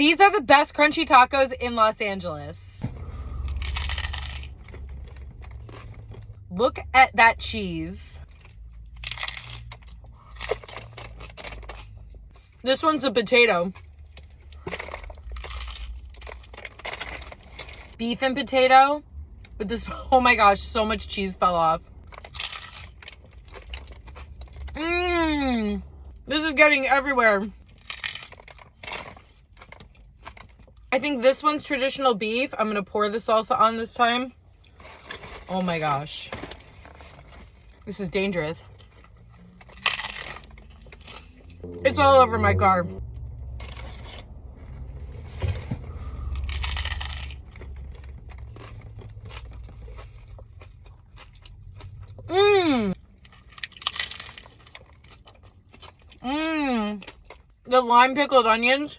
These are the best crunchy tacos in Los Angeles. Look at that cheese. This one's a potato. Beef and potato. With this, oh my gosh, so much cheese fell off. This is getting everywhere. I think this one's traditional beef. I'm gonna pour the salsa on this time. Oh my gosh. This is dangerous. It's all over my car. The lime pickled onions